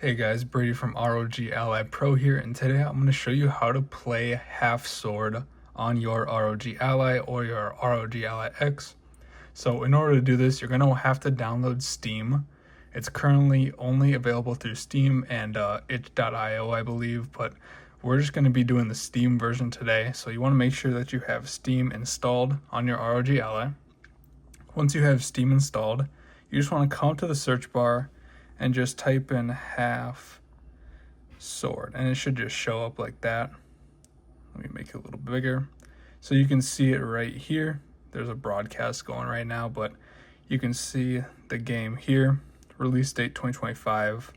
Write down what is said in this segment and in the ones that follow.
Hey guys, Brady from ROG Ally Pro here, and today I'm going to show you how to play Halfsword on your ROG Ally or your ROG Ally X. So in order to do this, you're going to have to download Steam. It's currently only available through Steam and itch.io, I believe, but we're just going to be doing the Steam version today. So you want to make sure that you have Steam installed on your ROG Ally. Once you have Steam installed, you just want to come to the search bar and just type in Halfsword, and it should just show up like that. Let me make it a little bigger so you can see it right here. There's a broadcast going right now, but you can see the game here, release date 2025,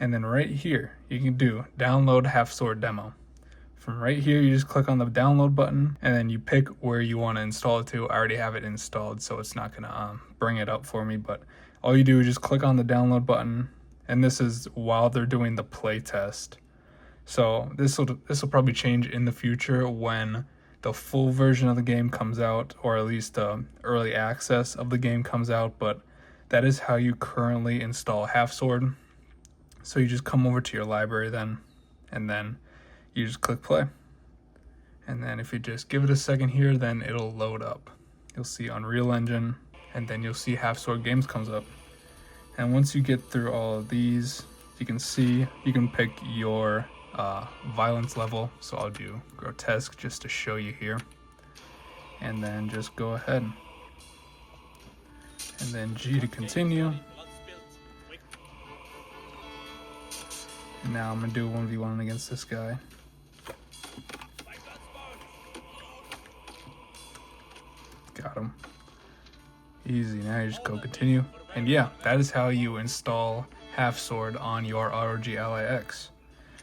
and then right here you can do download Halfsword demo. From right here you just click on the download button and then you pick where you want to install it to. I already have it installed, so it's not gonna bring it up for me, but all you do is just click on the download button, and this is while they're doing the play test. So this will probably change in the future when the full version of the game comes out, or at least early access of the game comes out, but that is how you currently install Halfsword. So you just come over to your library then, and then you just click play. And then if you just give it a second here, then it'll load up. You'll see Unreal Engine, and then you'll see Halfsword Games comes up. And once you get through all of these, you can see you can pick your violence level. So I'll do grotesque just to show you here. And then just go ahead. And then G to continue. And now I'm going to do 1v1 against this guy. Got him. Easy. Now you just go continue. And yeah, that is how you install Halfsword on your ROG Ally X.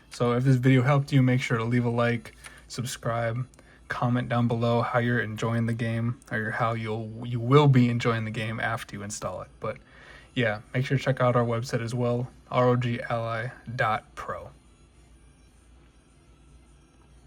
So if this video helped you, make sure to leave a like, subscribe, comment down below how you're enjoying the game, or how you will be enjoying the game after you install it. But yeah, make sure to check out our website as well, rogally.pro.